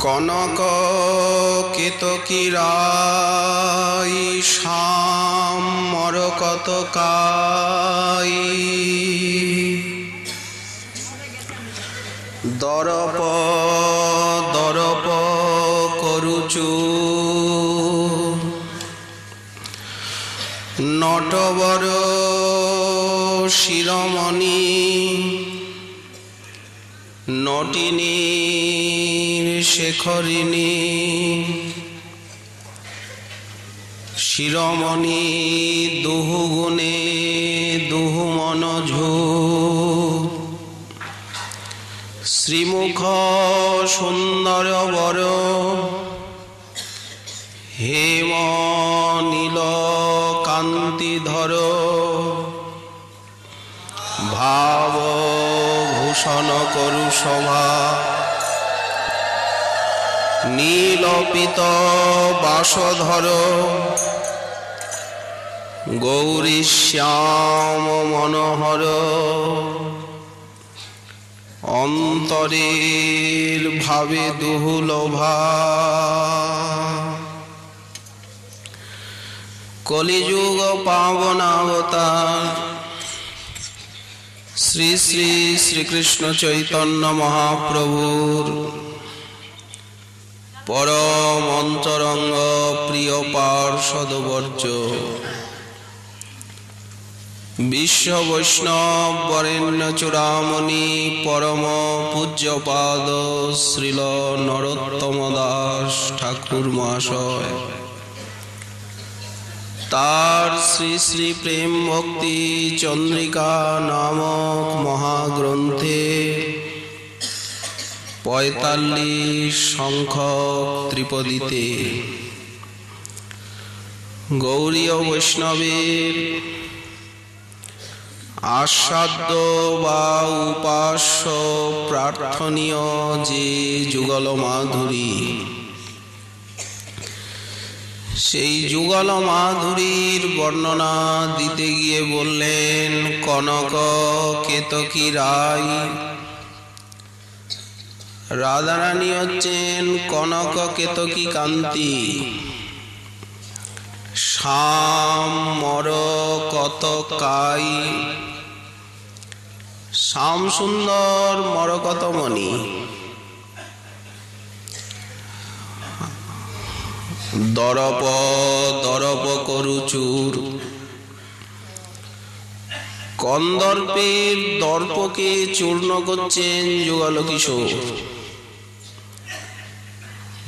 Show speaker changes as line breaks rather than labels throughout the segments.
কনক কেতকীরাই শ্যাম মরকতকাই দরপ দরপ করুচু নটবর শিরোমণি নটিনী শেখরিণী শিরোমণি দুহু গুণে দুহু মনঝু শ্রীমুখ সুন্দর বর হেম নীল কান্তিধর ভাব ভূষণ করু শোভা নীলপিত বাসধর গৌরী শ্যাম মনোহর অন্তরের ভাবে দুহুলোভা কলিযুগ পাবনাবতার শ্রী শ্রী শ্রীকৃষ্ণ চৈতন্য মহাপ্রভুর পরম অন্তরঙ্গ প্রিয় পার্ষদবর্য বিশ্ব বৈষ্ণব বরেণ্য চূড়ামণি পরম পূজ্যপাদ শ্রীল নরোত্তম দাস ঠাকুর মহাশয় তার শ্রী শ্রী প্রেম ভক্তি চন্দ্রিকা নামক মহাগ্রন্থে ৪৫ সংখ্যক ত্রিপদীতে গৌরীয় বৈষ্ণবের আস্বাদ্য বা উপাস্য প্রার্থনীয় যে যুগল মাধুরী সেই যুগল মাধুরীর বর্ণনা দিতে গিয়ে বললেন, কনক কেতকী রায়। রাধারানী হচ্ছেন কনক কেতকী কান্তি। শ্যাম মর কত কাই, শ্যাম সুন্দর মরকত মণি। দরপ দরপ করুচুর, কন্দর্পের দর্পকে চূর্ণ করছেন যুগল কিশোর।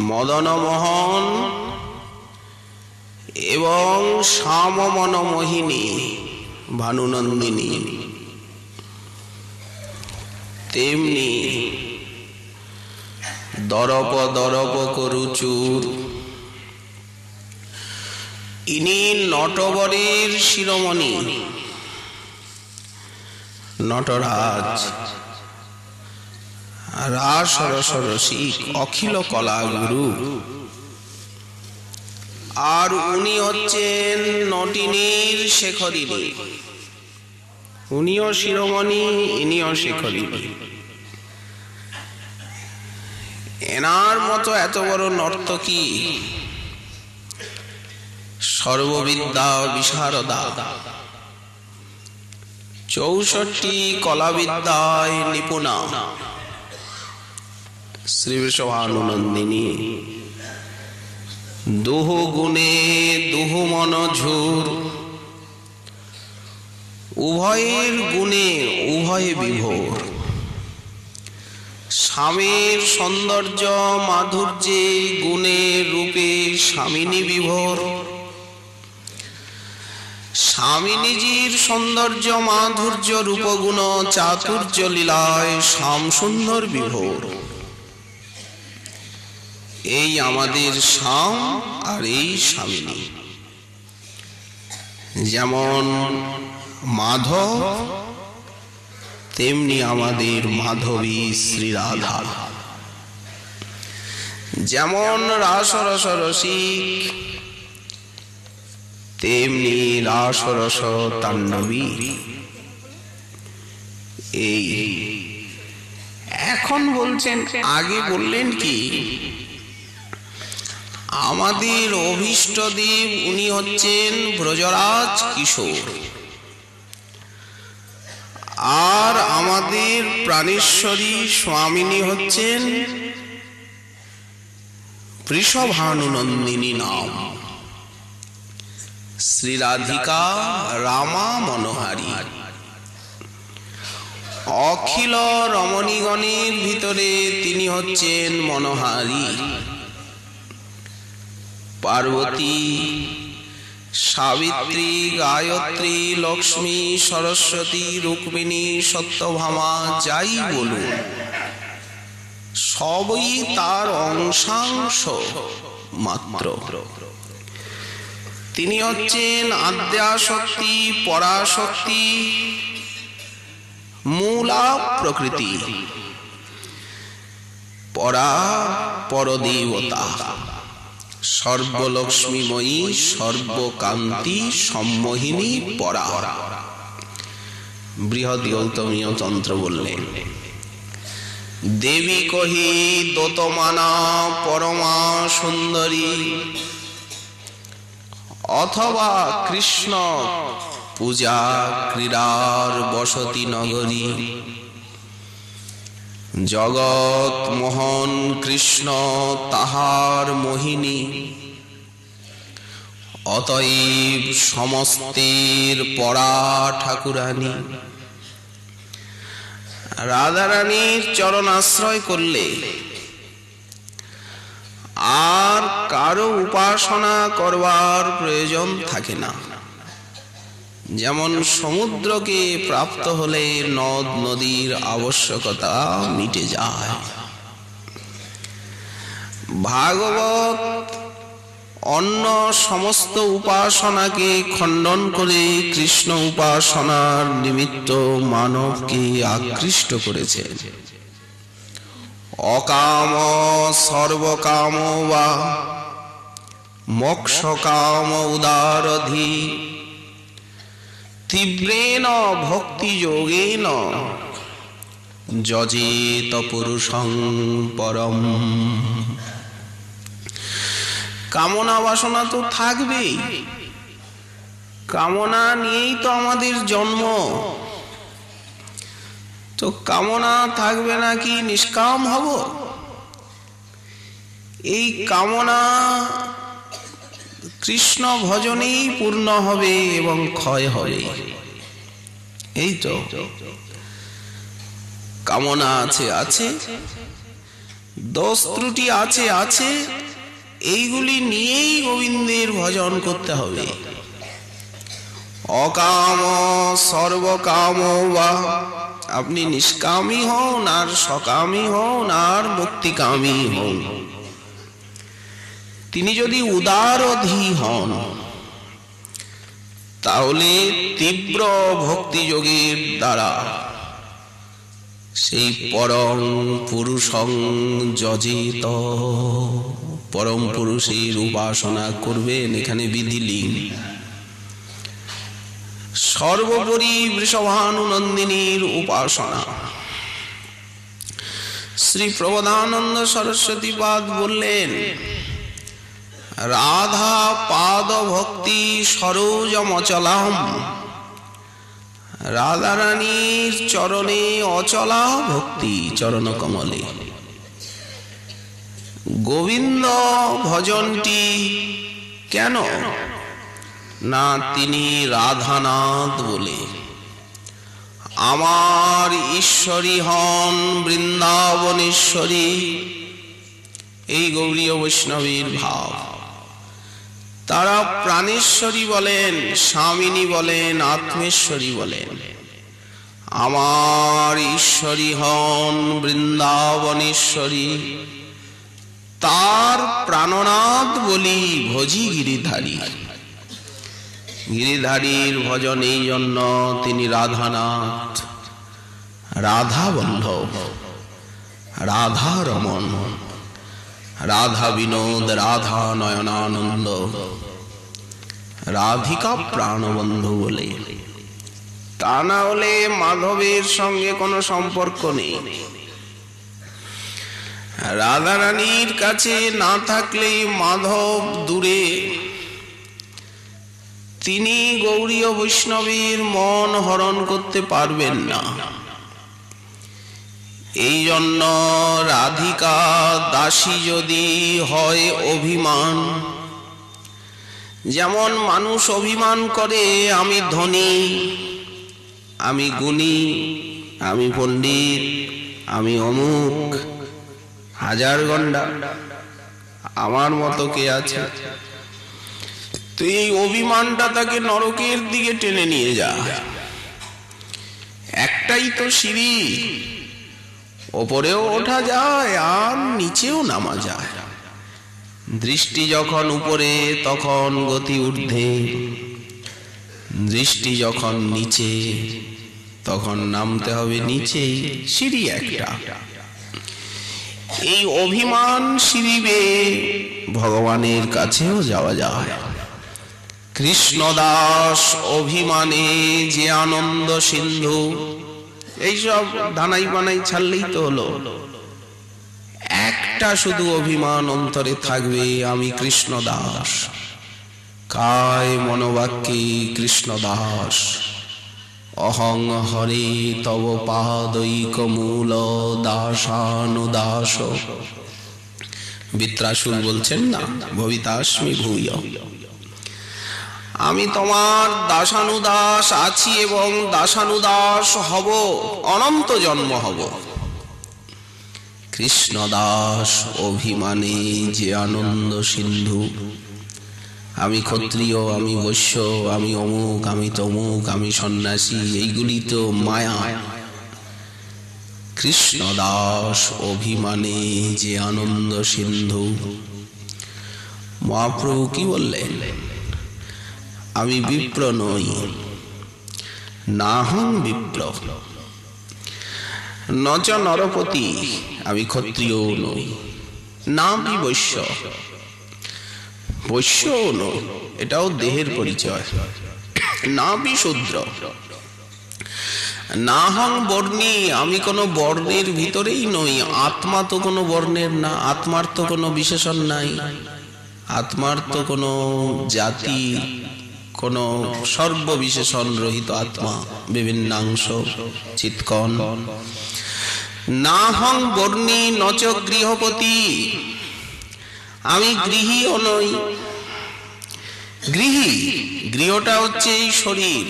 মদন মোহন এবং শ্যামমন মোহিনী ভানুনন্দিনী, তেমনি দরপ দরপ করুচুর। ইনি নটবরের শিরোমণি, নটরাজ, রাস রস রসিক, অখিল কলা গুরু। আর উনি হচ্ছেন নটিনীর শেখরিনী। উনিও শিরোমণি, ইনিও শেখরিনী। এনার মতো এত বড় নর্তকী, সর্ববিদ্যা বিশারদা, 64 কলাবিদ্যায় নিপুণা শ্রী বৃষভানুনন্দিনী। দুহু গুণে দুহু মন ঝুর, উভয়ের গুণে উভয়ে বিভোর। স্বামীর সৌন্দর্য মাধুর্যে গুণে রূপে স্বামিনী বিভোর। স্বামিনীজির সৌন্দর্য মাধুর্য রূপগুণ চাতুর্য লীলায় শ্যাম সুন্দর বিভোর। এই আমাদের শ্যাম আর এই স্বামিনী। যেমন মাধব তেমনি আমাদের মাধবী শ্রী রাধা। যেমন রাস রস রসিক তেমনি রাস রস তাণ্ডবী। এই এখন বলছেন, আগে বললেন কি আমাদের অভীষ্টদেব উনি হচ্ছেন ব্রজরাজ কিশোর, আর আমাদের প্রাণেশ্বরী স্বামিনী হচ্ছেন বৃষভানুনন্দিনী নাম শ্রী রাধিকা রামা মনোহারী। অখিল রমণীগণের ভিতরে তিনি হচ্ছেন মনোহারী। পার্বতী, সাবিত্রী, গায়ত্রী, লক্ষ্মী, সরস্বতী, রুক্মিণী, সত্যভামা যাই বলুন, সবই তার অংশাংশ মাত্র। তিনি হচ্ছেন আদ্যাশক্তি, পরাশক্তি, মূলা প্রকৃতি, পরা পরদেবতা, সর্বলক্ষ্মীময়ী, সর্বকান্তি, সম্মোহিনী, পরা। বৃহৎ গৌতমীয় তন্ত্র বললেন, দেবী কহি দোতমানা পরমা সুন্দরী, অথবা কৃষ্ণ পূজা ক্রীড়ার বসতি নগরী। জগৎ মোহন কৃষ্ণ তাহার মোহিনী, অতএব সমস্তের পরা ঠাকুরানী। রাধারানীর চরণ আশ্রয় করলে আর কারো উপাসনা করবার প্রয়োজন থাকে না। যেমন সমুদ্রকে প্রাপ্ত হলে নদ নদীর আবশ্যকতা মিটে যায়, ভাগবত অন্য সমস্ত উপাসনাকে খণ্ডন করে কৃষ্ণ উপাসনার নিমিত্ত মানবকে আকৃষ্ট করেছে। অকাম সর্বকাম বা মোক্ষ কাম উদারধি তীব্রেণ ভক্তি যোগেন যজেত পুরুষং পরম। কামনা বাসনা তো থাকবেই, কামনা নিয়েই তো আমাদের জন্ম। তো কামনা থাকবে না কি নিষ্কাম হব? এই কামনা কৃষ্ণ ভজনেই পূর্ণ হবে এবং ক্ষয় হবে। এই তো কামনা আছে আছে, দোষ ত্রুটি আছে আছে, এইগুলি নিয়েই গোবিন্দের ভজন করতে হবে। অকাম সর্বকাম বা, আপনি নিষ্কামী হন আর সকামী হন আর মুক্তিকামী হন, তিনি যদি উদারধি হন তাহলে তীব্র ভক্তিযোগের দ্বারা সেই পরম পুরুষং যজেত, পরম পুরুষের উপাসনা করবেন। এখানে বিধিলিঙ্গ। সর্বোপরি বৃষভানুনন্দিনীর উপাসনা। শ্রী প্রবোধানন্দ সরস্বতীপাদ বললেন, রাধা পাদ ভক্তি সরোজমচলাম, রাধা রানীর চরণে অচলা ভক্তি, চরণ কমলে। গোবিন্দ ভজনটি কেন না, তিনি রাধানাথ বলে। আমার ঈশ্বরী হন বৃন্দাবনেশ্বরী, এই গৌরীয় বৈষ্ণবীর ভাব। তারা প্রাণেশ্বরী বলেন, স্বামিনী বলেন, আত্মেশ্বরী বলেন। আমার ঈশ্বরী হন বৃন্দাবনেশ্বরী, তার প্রাণনাথ বলি ভজি গিরিধারী। গিরিধারীর ভজন এই জন্য তিনি রাধানাথ, রাধা বল্লভ, রাধা রমণ, রাধা বিনোদ, রাধা নয়নানন্দ, রাধিকা প্রাণবন্ধু বলে। তা না হলে মাধবের সঙ্গে কোনো সম্পর্ক নেই। রাধা রানীর কাছে না থাকলে মাধব দূরে। তিনি গৌরীয় বৈষ্ণবীর মন হরণ করতে পারবেন না। এই জন্য রাধিকা দাসী যদি হয় অভিমান, যেমন মানুষ অভিমান করে আমি ধনী, আমি গুণী, আমি পণ্ডিত, আমি অমুক, হাজার গন্ডা, আমার মতো কে আছে। তো এই অভিমানটা তাকে নরকের দিকে টেনে নিয়ে যায়। একটাই তো সিঁড়ি, ওপরেও ওঠা যায় আর নিচেও নামা যায়। দৃষ্টি যখন উপরে তখন গতি ঊর্ধ্বে, দৃষ্টি যখন নিচে তখন নামতে হবে নিচেই। সিঁড়ি একটা। এই অভিমান সিঁড়ি বেয়ে ভগবানের কাছেও যাওয়া যায়। কৃষ্ণদাস অভিমানে যে আনন্দ সিন্ধু, এইসব ধানাই বানাই ছাড়লেই তো হলো। একটা শুধু অভিমান অন্তরে থাকবে, আমি কৃষ্ণদাস, কায় মনোবাক্যে কৃষ্ণদাস। অহং হরে তব পাদৈক মূল দাসানুদাস। বিত্রাসুর বলছেন না, ভবিতাস্মি ভূয়, আমি তোমার দাসানুদাস আছি এবং দাসানুদাস হব, অনন্ত জন্ম হব। কৃষ্ণদাস অভিমানে যে আনন্দ সিন্ধু, আমি ক্ষত্রিয়, আমি বৈশ্য, আমি অমুক, আমি তমুক, আমি সন্ন্যাসী, এইগুলি তো মায়া। কৃষ্ণদাস অভিমানে যে আনন্দ সিন্ধু। মহাপ্রভু কি বললেন? আমি বিপ্র নই, নাহং বিপ্র, নচ নরপতি, আমি ক্ষত্রিয় নই, না আমি বৈশ্য। বৈশ্যও নই, এটাও দেহের পরিচয়। না বিশূদ্র, না হং বর্ণী, আমি কোনো বর্ণের ভিতরেই নই। আত্মা তো কোনো বর্ণের না, আত্মার তো কোনো বিশেষণ নাই, আত্মার তো কোনো জাতি, কোনো সর্ববিশেষণ রহিত আত্মা, বিভিন্নাংশ চিৎকণ। না হং বর্ণী নচ গৃহপতি, আমি গৃহীও নই। গৃহী, গৃহটা হচ্ছে এই শরীর।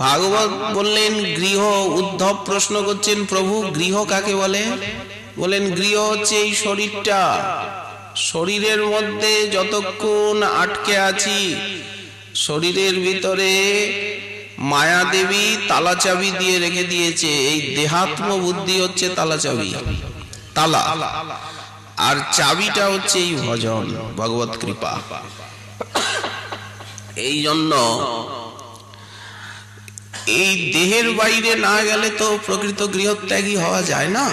ভাগবত বললেন গৃহ। উদ্ধব প্রশ্ন করছেন, প্রভু গৃহ কাকে বলে? বলেন গৃহ হচ্ছে এই শরীরটা। শরীরের মধ্যে যতক্ষণ আটকে আছি, শরীরের ভিতরে মায়া দেবী তালা চাবি দিয়ে রেখে দিয়েছে। এই দেহাত্ম বুদ্ধি হচ্ছে তালা চাবি, তালা, আর চাবিটা হচ্ছে এই ভজন, ভগবত কৃপা। এই জন্য এই দেহের বাইরে না গেলে তো প্রকৃত গৃহত্যাগী হওয়া যায় না,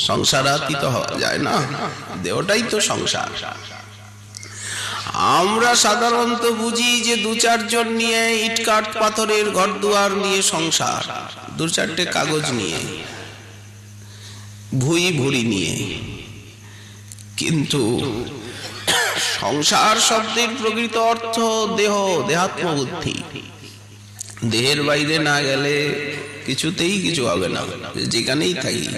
সংসারাতীত হওয়া যায় না। দেহটাই তো সংসার। আমরা সাধারণত বুঝি যে দু চারজন নিয়ে ইটকাঠ পাথরের ঘর দুয়ার নিয়ে সংসার, দু চারটে কাগজ নিয়ে, ভুই ভুড়ি নিয়ে। কিন্তু সংসার শব্দের প্রকৃত অর্থ দেহ, দেহাত্ম বুদ্ধি। দেহের বাইরে না গেলে কিছুতেই কিছু হবে না, যেখানেই থাকি।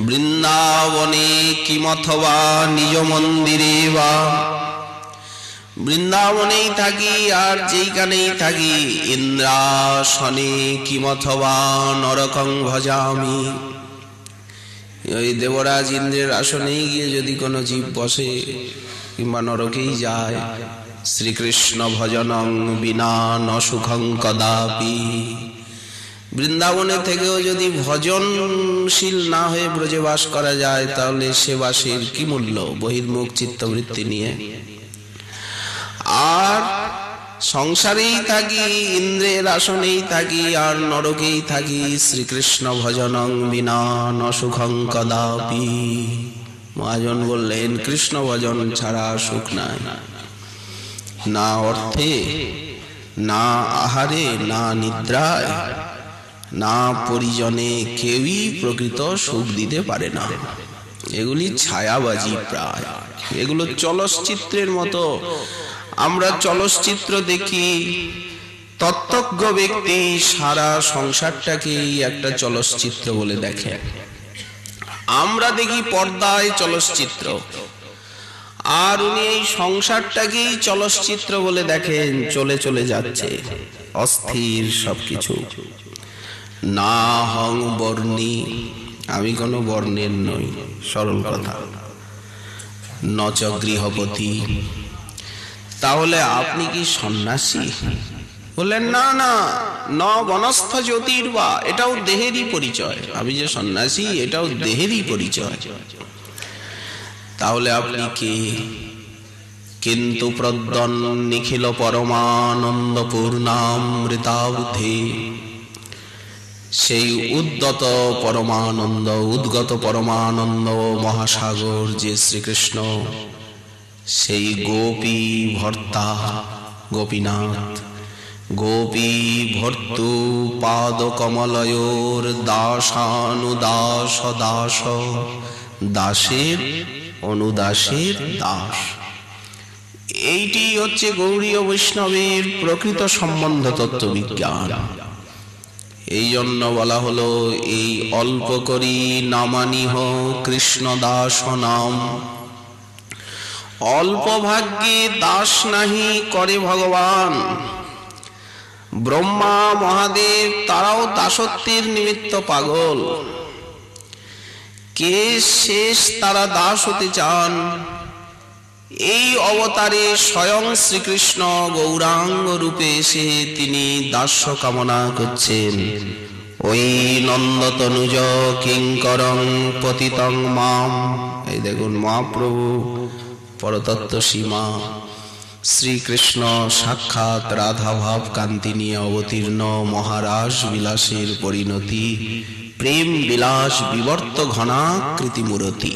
বৃন্দাবনে কিমথবা নিজ মন্দিরে বা, বৃন্দাবনেই থাকি আর যেইখানেই থাকি। ইন্দ্রাসনে কিমথবা নরকং ভজামি, ওই দেবরাজ ইন্দ্রের আসনেই গিয়ে যদি কোনো জীব বসে কিংবা নরকেই যায়, শ্রীকৃষ্ণ ভজনং বিনা ন সুখং কদাপি। বৃন্দাবনে থেকেও যদি ভজনশীল না হয়ে ব্রজে বাস করা যায়, তাহলে সে বাসের কি মূল্য বহির্মুখ চিত্তবৃত্তি নিয়ে? আর সংসারেই থাকি, ইন্দ্রের আসনেই থাকি আর নরকেই থাকি, শ্রীকৃষ্ণ ভজনং বিনা ন সুখং কদাপি। মহাজন বললেন কৃষ্ণ ভজন ছাড়া সুখ নাই, না অর্থে, না আহারে, না নিদ্রায়, না পরিজনে, কেউই প্রকৃত সুখ দিতে পারে না। এগুলি ছায়াবাজি প্রায়, এগুলো চলচ্চিত্রের মতো। আমরা চলচ্চিত্র দেখি, তত্ত্বজ্ঞ ব্যক্তি সারা সংসারটাকেই একটা চলচ্চিত্র বলে দেখে। আমরা দেখি পর্দায় চলচ্চিত্র, আর উনি এই সংসারটাকেই চলচ্চিত্র বলে দেখেন। চলে চলে যাচ্ছে অস্থির সবকিছু। না হং বর্ণী, আমি কোনো বর্ণের নই, সরল কথা। নচ গৃহপতি, তাহলে আপনি কি সন্ন্যাসী? বললেন না না, ন বনস্থ জ্যোতির্বা, এটাও দেহেরই পরিচয়। আমি যে সন্ন্যাসী, এটাও দেহেরই পরিচয়। তাহলে আপনি কে? কিন্তু প্রদ্যন নিখিল পরমানন্দ পূর্ণামৃতাবধি, সেই উদ্যত পরমানন্দ, উদ্গত পরমানন্দ মহাসাগর যে শ্রীকৃষ্ণ, সেই গোপী ভর্তা গোপীনাথ, গোপী ভর্তু পাদ কমলয়োর দাসানুদাস দাস, দাসের অনুদাসের দাস। এইটি হচ্ছে গৌড়ীয় বৈষ্ণবের প্রকৃত সম্বন্ধ তত্ত্ব বিজ্ঞান। এই জন্য বলা হলো, এই অল্প করি নামানিহ কৃষ্ণ দাস নাম। অল্প ভাগ্যে দাস নাহি করে ভগবান। ব্রহ্মা মহাদেব তারাও দাসত্বের নিমিত্ত পাগল। কে শেষ তারা দাস হতে চান। এই অবতারে স্বয়ং শ্রীকৃষ্ণ গৌরাঙ্গ রূপে এসে তিনি দাস্য কামনা করছেন। ওই নন্দতনুজ কিঙ্করং পতিতং মাম। এই দেখুন মহাপ্রভু পরতত্ত্ব সীমা, শ্রীকৃষ্ণ সাক্ষাৎ রাধা ভাব কান্তি নিয়ে অবতীর্ণ, মহারাস বিলাসের পরিণতি, প্রেম বিলাস বিবর্ত ঘনাকৃতি মূরতি।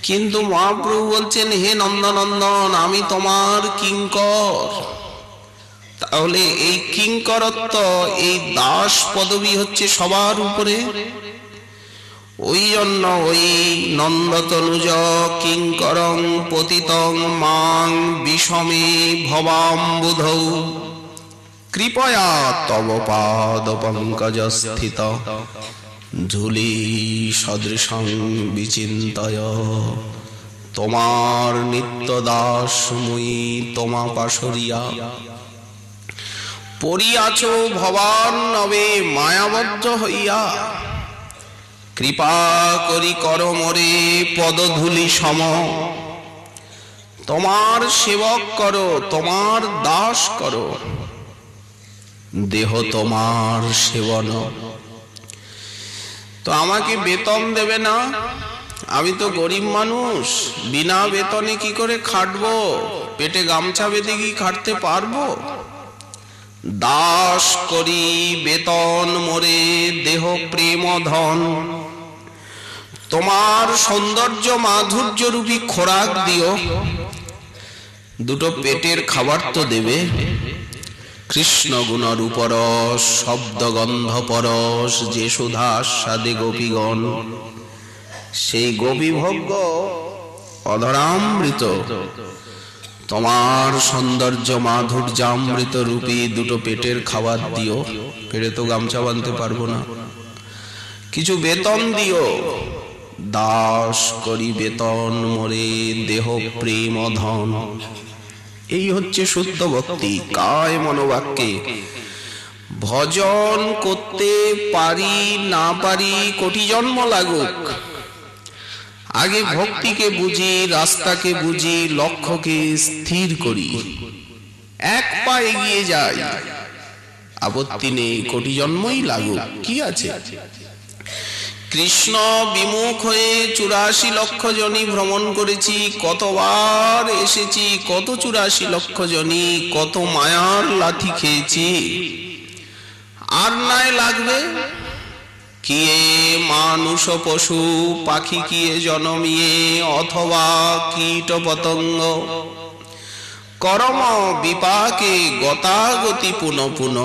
কিন্তু মহাপ্রভু বলছেন, হে নন্দনন্দন, আমি তোমার কিঙ্কর। তাহলে এই কিঙ্করত্ব, এই দাস পদবী হচ্ছে সবার উপরে। ওই জন্য ওই নন্দতনুজ কিঙ্করং পতিতং মাং বিষমে ভবাম্বুধৌ কৃপয়া তব পাদ পঙ্কজ স্থিত ধূলি সদৃশং বিচিন্তয়। তোমার নিত্য দাস মুই তোমা পাশরিয়া, পড়িয়াছ ভবান নবে মায়াবদ্ধ হইয়া। কৃপা করি কর মোরে পদধূলি সম, তোমার সেবক করো, তোমার দাস করো, দেহ তোমার সেবন। তো আমাকে বেতন দেবে না? আমি তো গরিব মানুষ, বিনা বেতনে কি করে খাটবো? পেটে গামছা বেঁধে কি খাটতে পারবো? দাস করি বেতন মোরে দেহ প্রেম ধন, তোমার সৌন্দর্য মাধুর্য রূপী খোরাক দিও। দুটো পেটের খাবার তো দেবে। কৃষ্ণ গুণ রূপরস শব্দ গন্ধ পরশ যে সুধা স্বাদে গোপীগণ, সেই গোপীভোগ্য অধরামৃত তোমার সৌন্দর্য মাধুর্যামৃত রূপী দুটো পেটের খাবার দিও। পেটে তো গামছা বাঁধতে পারবো না, কিছু বেতন দিও। দাস করি বেতন মোরে দেহ প্রেম ধন। এই হচ্ছে শুদ্ধ ভক্তি, কায় মনোবাক্যে। ভজন করতে পারি না পারি কোটি জন্ম লাগুক, আগে ভক্তিকে বুঝি, রাস্তাকে বুঝি, লক্ষ্যকে স্থির করি, এক পা এগিয়ে যাই। আপত্তি নেই, কোটি জন্মই লাগুক, কি আছে? কৃষ্ণ বিমুখ হয়ে 84 লক্ষ জনি ভ্রমণ করেছি, কতবার এসেছি, কত 84 লক্ষ জনি, কত মায়ার লাথি খেয়েছি। আর নাই লাগবে? কিয়ে মানুষ পশু পাখি কিয়ে জনমিয়ে, অথবা কীট পতঙ্গ করম বিপাকে গতাগতি পুন পুন।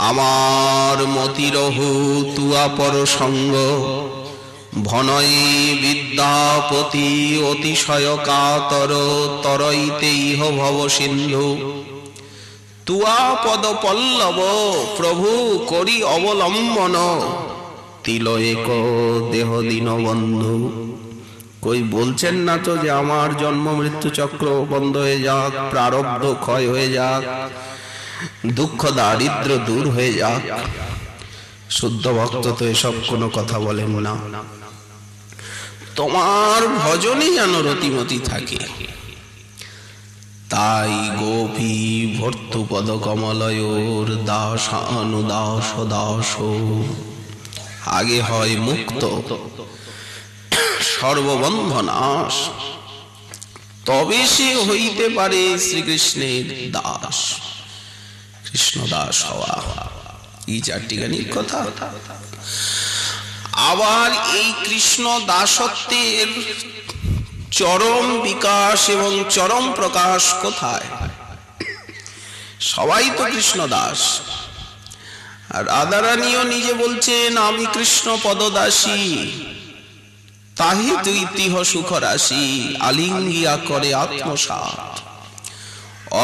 আমার মতিরহু তুয়া পর সঙ্গ, ভনয়ে বিদ্যাপতি অতিশয় কাতর তরইতে ইহ ভব সিন্ধু। তুয়া পদ পল্লব প্রভু করি অবলম্বন, তিল এক দেহ দিন বন্ধু। কই বলছেন না তো যে আমার জন্ম মৃত্যু চক্র বন্ধ হয়ে যাক, প্রারব্ধ ক্ষয় হয়ে যাক, দুঃখ দারিদ্র দূর হয়ে যাক। শুদ্ধ ভক্ত তো এসব কোনো কথা বলেন না। তোমার ভজনে যেন রতিমতি থাকে। তাই গোপী ভর্তুপদ কমলয়োর দাসানুদাস দাস। আগে হয় মুক্ত সর্ববন্ধনাশ, তবে সে হইতে পারে শ্রীকৃষ্ণের দাস। কৃষ্ণ দাস হওয়া এই চারটিখানির কথা। আবার এই কৃষ্ণ দাসত্বের চরম বিকাশ এবং চরম প্রকাশ কোথায়? সবাই তো কৃষ্ণ দাস। আর রাধারানীও নিজে বলছেন, আমি কৃষ্ণ পদদাসী, তাহি তুই তিহ সুখ রাশি, আলিঙ্গিয়া করে আত্মসাৎ।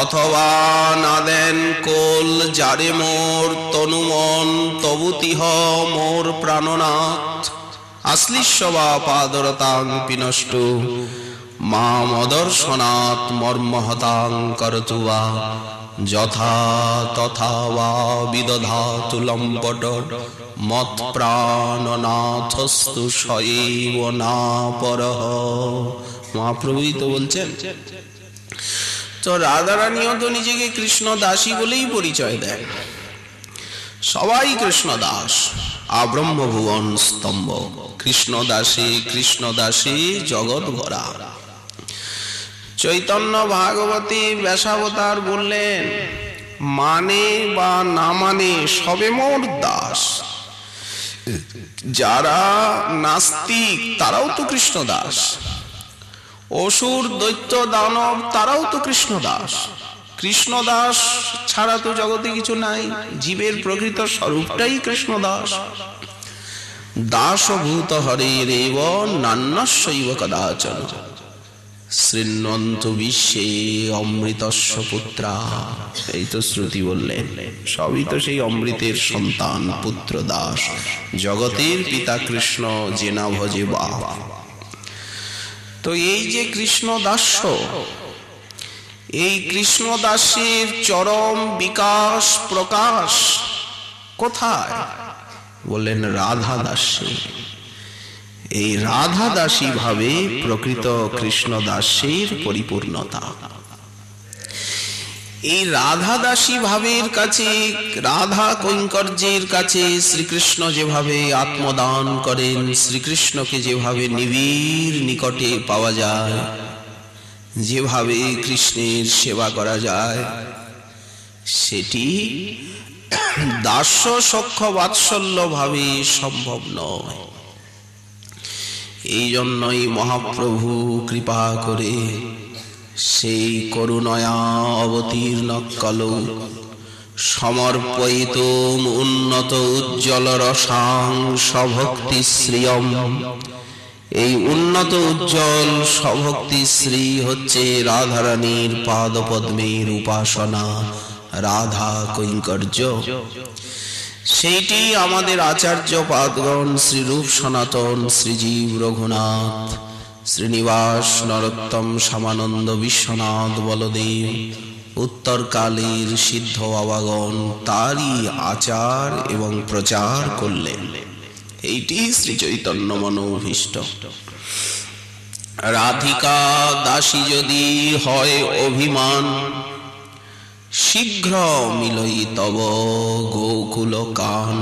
অথবা না দেন কোল যারে মোর তনুমন, তবু তিহ মোর প্রাণনাথ। আশ্লিষ্যবা পাদরতাং পিনষ্ট, মা মদর্শনাৎ মর্মহতাং করতুবা। যথা তথা বা বিদধাতু লম্পট, মৎ প্রাণনাথস্তু সয়ৈব না পরঃ। মহাপ্রভুই তো বলছেন। তো রাধারানীও তো নিজেকে কৃষ্ণ দাসী বলেই পরিচয় দেন। সবাই কৃষ্ণ দাস। আব্রহ্ম ভুবন স্তম্ভ, কৃষ্ণ দাসী কৃষ্ণ দাসী জগৎ ভরা। চৈতন্য ভাগবতী ব্যাসাবতার বললেন, মানে বা না মানে সবে মোর দাস। যারা নাস্তিক তারাও তো কৃষ্ণদাস, অসুর দৈত্য দানব তারাও তো কৃষ্ণদাস। কৃষ্ণদাস ছাড়া তো জগতে কিছু নাই, জীবের প্রকৃত স্বরূপটাই কৃষ্ণদাস। দাসভূত হরেরেব নান্যস্যৈব কদাচন শৃণ্বন্তু বিশ্বে অমৃতস্য পুত্রা। এই তো শ্রুতি বললেন, সবই তো সেই অমৃতের সন্তান, পুত্র দাস। জগতের পিতা কৃষ্ণ যে না ভজে বাপ। তো এই যে কৃষ্ণ দাস্য, এই কৃষ্ণ দাসের চরম বিকাশ প্রকাশ কোথায়? বললেন রাধা দাসে। এই রাধা দাসী ভাবে প্রকৃত কৃষ্ণ দাসের পরিপূর্ণতা। এই রাধা দাসী ভাবের কাছে, রাধা কৈঙ্কর্যের কাছে শ্রীকৃষ্ণ যেভাবে আত্মদান করেন, শ্রীকৃষ্ণকে যেভাবে নিবিড় নিকটে পাওয়া যায়, যেভাবে কৃষ্ণের সেবা করা যায়, সেটি দাস্য সখ্য বাৎসল্য ভাবে সম্ভব নয়। এই জন্যই মহাপ্রভু কৃপা করে সেই করুণয়া অবতীর্ণ কলৌ সমর্পয়িতুম উন্নত উজ্জ্বল রসাং স্বভক্তি শ্রিয়ম। এই উন্নত উজ্জ্বল স্বভক্তি শ্রী হচ্ছে রাধারানীর পাদপদ্মের উপাসনা, রাধা কৈঙ্কর্য। সেইটি আমাদের আচার্য পাদগণ শ্রীরূপ সনাতন, শ্রীজীব রঘুনাথ, শ্রীনিবাস নরোত্তম, শ্যামানন্দ, বিশ্বনাথ, বলদেব, উত্তরকালের সিদ্ধ বাবাগণ তারই আচার এবং প্রচার করলেন। এইটি শ্রী চৈতন্য মনোভীষ্ট। রাধিকা দাসী যদি হয় অভিমান, শীঘ্র মিলই তব গোকুল কান।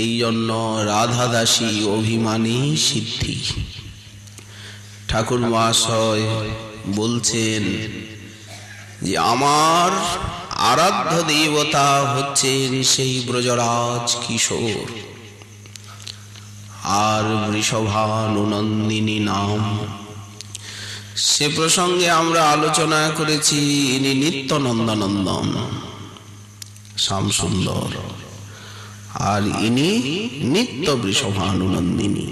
এই জন্য রাধা দাসী অভিমানী সিদ্ধি। ঠাকুর মহাশয় বলছেন যে আমার আরাধ্য দেবতা হচ্ছেন সেই ব্রজরাজ কিশোর, আর বৃষভানুনন্দিনী নাম। সে প্রসঙ্গে আমরা আলোচনা করেছি, ইনি নিত্য নন্দনন্দন শ্যামসুন্দর, আর ইনি নিত্য বৃষভানুনন্দিনী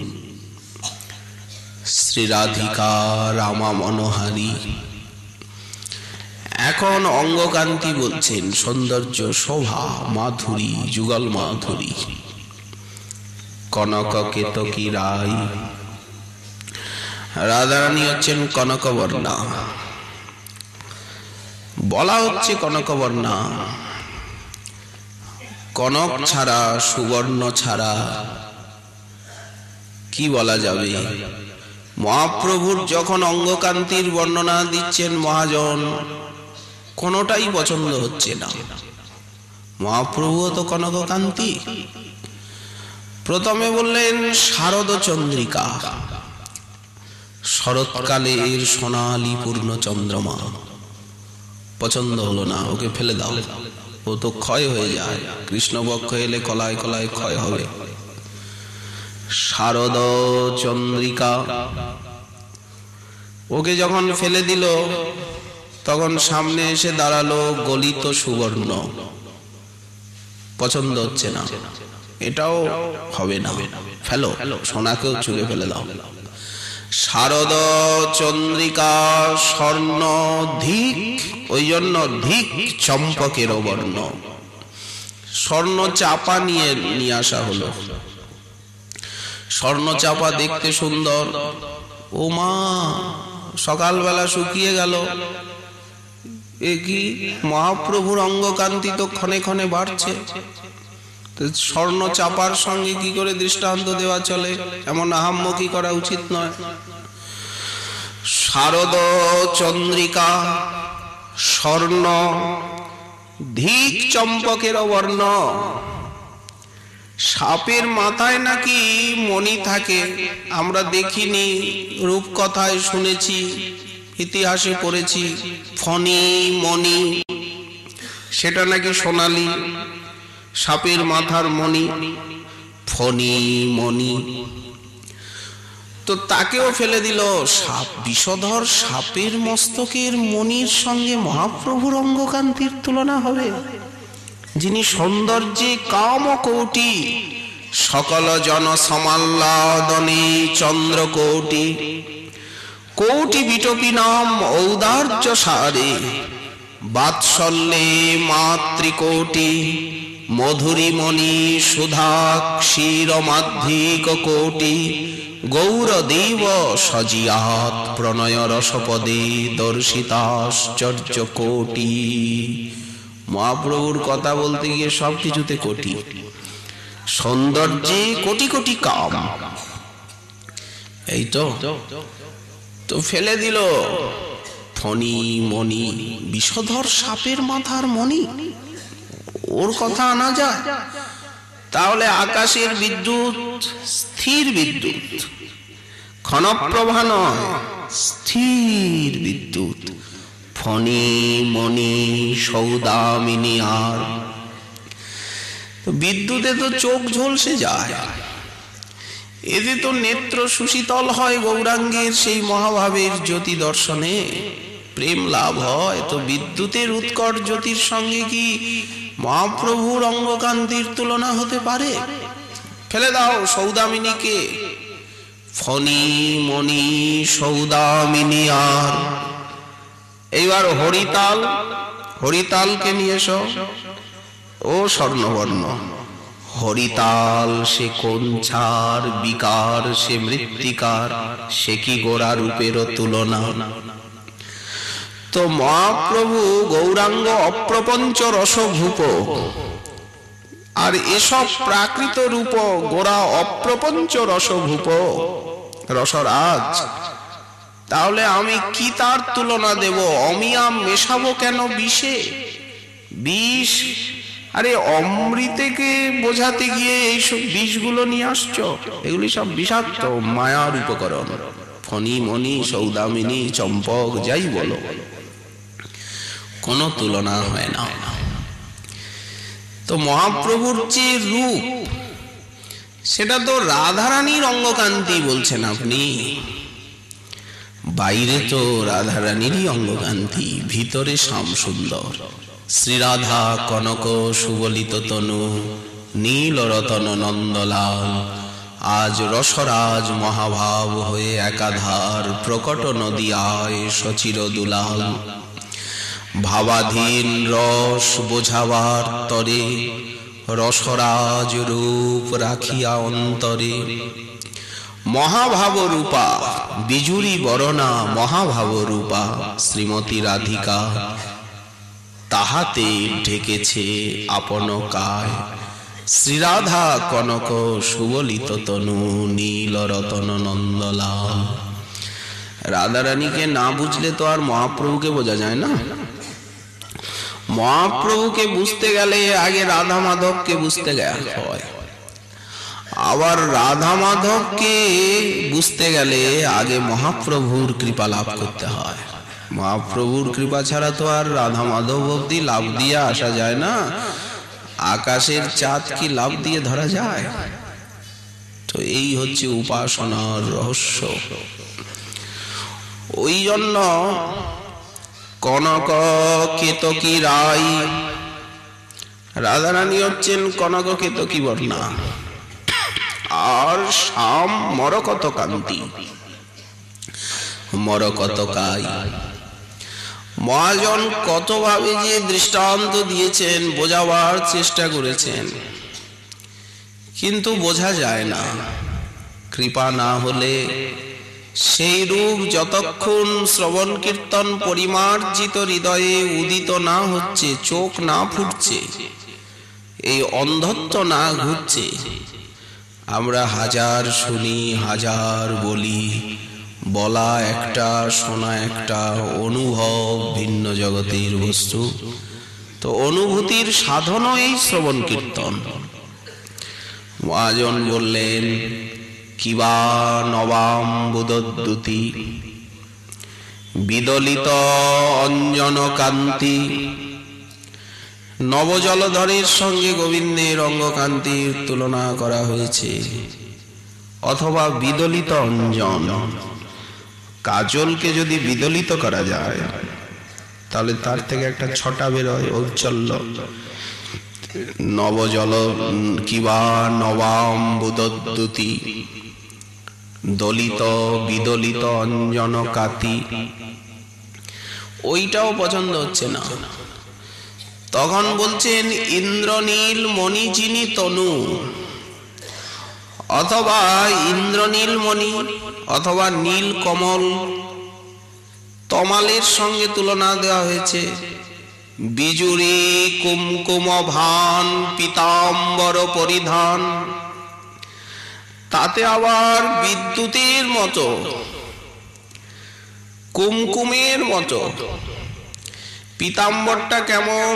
শ্রী রাধিকা রামা মনোহারী। এখন অঙ্গকান্তি বলছেন, সৌন্দর্য, শোভা, মাধুরী, যুগল মাধুরী। কনক কেতকী রায়, রাধারানী হচ্ছেন কনকবর্ণা। বলা হচ্ছে কনকবর্ণা, কনক ছাড়া, সুবর্ণ ছাড়া কি বলা যাবে? মহাপ্রভুর যখন অঙ্গকান্তির বর্ণনা দিচ্ছেন মহাজন, কোনটাই পছন্দ হচ্ছে না। মহাপ্রভু তো কনককান্তি। প্রথমে বললেন শারদ চন্দ্রিকা, শরৎকালের সোনালী পূর্ণ চন্দ্রমা। পছন্দ হলো না, ওকে ফেলে দাও, ও তো ক্ষয় হয়ে যায়। কৃষ্ণপক্ষ এলে কলায় কলায় ক্ষয় হবে। শারদ চন্দ্রিকা, ওকে যখন ফেলে দিল, তখন সামনে এসে দাঁড়ালো গলিত সুবর্ণ। পছন্দ হচ্ছে না, এটাও হবে না, ফেলো, সোনাকেও চুলে ফেলে দাও। শারদ চন্দ্রিকা স্বর্ণ ধিক, ওই জন্য ধিক চম্পকের বর্ণ। স্বর্ণ চাপা নিয়ে আসা হলো। স্বর্ণ চাপা দেখতে সুন্দর, ও মা সকালবেলা শুকিয়ে গেল। এ কি, মহাপ্রভুর অঙ্গকান্তি তো ক্ষণে ক্ষণে বাড়ছে। স্বর্ণ চাপার সঙ্গে কি করে দৃষ্টান্ত দেওয়া চলে? এমন আহাম্মকি করা উচিত নয়। শারদ চন্দ্রিকা স্বর্ণ ধিক চম্পকের বর্ণ। সাপের মাথায় নাকি মণি থাকে, আমরা দেখিনি, রূপকথায় শুনেছি, ইতিহাসে পড়েছি। ফণি মণি, সেটা নাকি সোনালী। সাপের মাথার মণি, ফণি মণি। তো তাকেও ফেলে দিল। সাপ, বিষধর সাপের মস্তকের মণির সঙ্গে মহাপ্রভুর অঙ্গকান্তির তুলনা হবে? যিনি সৌন্দর্যে কামকৌটি, সকল জন সমাল্লাদনে চন্দ্রকৌটি, কৌটি বিটপি নাম ঔদার্য সারে, বাৎসল্যে মাতৃকোটি, মধুরিমণি সুধা ক্ষীর মাধ্যিক কোটি, গৌরদেব সজিয়াত প্রণয় রসপদে দর্শিতাশ্চর্য কোটি। মহাপ্রভুর কথা বলতে গিয়ে সব কিছুতে কোটি, সৌন্দর্যে কোটি কোটি কাম। এই তো ফেলে দিল ফণি মণি, বিষধর সাপের মাথার মণি, ওর কথা আনা যায়? তাহলে আকাশের বিদ্যুৎ স্থির বিদ্যুৎ, ক্ষণপ্রভা নয়, স্থির বিদ্যুৎ। ফণি মণি সৌদামিনী। আর বিদ্যুতে তো চোখ ঝলসে যায়, এতে তো নেত্র সুশীতল হয় গৌরাঙ্গের সেই মহাভাবের জ্যোতি দর্শনে, প্রেম লাভ হয়। তো বিদ্যুতের উৎকট জ্যোতির সঙ্গে কি মহাপ্রভুর অঙ্গকান্তির তুলনা হতে পারে? ফেলে দাও সৌদামিনীকে, ফণি মণি সৌদামিনী। আর এইবার হরিতাল, হরিতালকে নিয়ে এসো। ও স্বর্ণবর্ণ হরিতাল, সে কঞ্ছার বিকার, সে মৃত্তিকার, সে কি গোরা রূপেরও তুলনা? তো মহাপ্রভু গৌরাঙ্গ অপ্রপঞ্চ রসভূপ, আর এসব প্রাকৃত রূপ গোরা অপ্রপঞ্চ রসভূপ, রসরাজ। তাহলে আমি কি তার তুলনা দেব? অমিয়া মেশাবো কেন বিষে? বিষ, আরে অমৃতকে বোঝাতে গিয়ে এইসব বিষগুলো নিয়ে আসছো, এগুলি সব বিষাক্ত মায়ার উপকরণ। ফণি মণি সৌদামিনী চম্পক যাই বলো, কোনো তুলনা হয় না। তো মহাপ্রভুর যে রূপ, সেটা তো রাধারানীর অঙ্গকান্তি বলছেন আপনি। বাইরে তো রাধারানীরই অঙ্গকান্তি, ভিতরে শ্যাম সুন্দর। শ্রীরাধা কনক সুবলিত তনু, নীল রতন নন্দলাল, আজ রসরাজ মহাভাব হয়ে একাধার, প্রকট নদিয়ায় সচির দুলাল। ভাবাধীন রস বোঝাবার তরে, রসরাজ রূপ রাখিয়া অন্তরে। মহাভাব রূপা বিজুরি বরণা, মহাভাব রূপা শ্রীমতী রাধিকা, তাহাতে ঢেকেছে আপন কায়। শ্রীরাধা কনক সুবলিত তনু, নীল রতন নন্দলাল। রাধারানীকে না বুঝলে তো আর মহাপ্রভুকে বোঝা যায় না। মহাপ্রভুকে বুঝতে গেলে আগে রাধা মাধবকে বুঝতে হয়, আবার রাধা মাধবকে বুঝতে গেলে আগে মহাপ্রভুর কৃপা লাভ করতে হয়। মহাপ্রভুর কৃপা ছাড়া তো আর রাধা মাধব অব্দি লাভ দিয়ে আসা যায় না। আকাশের চাঁদ কি লাভ দিয়ে ধরা যায়? তো এই হচ্ছে উপাসনার রহস্য। ওই জন্য কনক কেতকী রায়, রাধারানী হচ্ছেন কনক কেতকী বর্ণা, আর শ্যাম মরকত কান্তি, মরকত কাই। মহাজন কত ভাবে যে দৃষ্টান্ত দিয়েছেন, বোঝাবার চেষ্টা করেছেন, কিন্তু বোঝা যায় না। কৃপা না হলে সেই রূপ যতক্ষণ শ্রবণ কীর্তন পরিমার্জিত হৃদয়ে উদিত না হচ্ছে, চোখ না ফুটছে, এই অন্ধত্ব না ঘুরছে, আমরা হাজার শুনি হাজার বলি, বলা একটা শোনা একটা, অনুভব ভিন্ন জগতের বস্তু। তো অনুভূতির সাধনও এই শ্রবণ কীর্তন। মহাজন বললেন, কিবা নবাম বুদদ্যুতি, বিদলিত অঞ্জন কান্তি, নবজলধরের সঙ্গে গোবিন্দের অঙ্গকান্তির তুলনা করা হয়েছে, অথবা বিদলিত অঞ্জন। কাজলকে যদি বিদলিত করা যায় তাহলে তার থেকে একটা ছটা বেরোয়, ঔজ্জ্বল্য। নবজল কিবা নবাম্বুদদ্যুতি দলিত বিদলিত অঞ্জন কাতি, ওইটাও পছন্দ হচ্ছে না। তখন বলছেন ইন্দ্রনীল মণিজিনি তনু, অথবা ইন্দ্রনীল মণি অথবা নীল কমল তমালের সঙ্গে তুলনা দেওয়া হয়েছে। বিজুরি কুমকুম ভান পীতাম্বর পরিধান, তাতে আবার বিদ্যুতের মতো কুমকুমের মতো। পীতাম্বরটা কেমন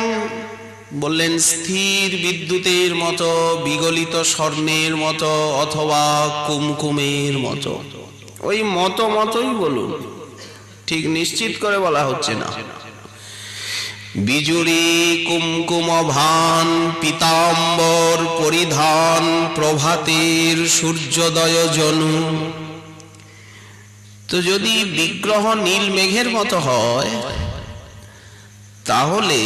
বললেন? স্থির বিদ্যুতের মতো, বিগলিত স্বর্ণের মতো, অথবা কুমকুমের মতো। ওই মতো মতোই বলুন, ঠিক নিশ্চিত করে বলা হচ্ছে না। বিজুরি কুমকুম ভান পীতাম্বর পরিধান, প্রভাতের সূর্যোদয় জনু। তো যদি বিগ্রহ নীল মেঘের মতো হয় তাহলে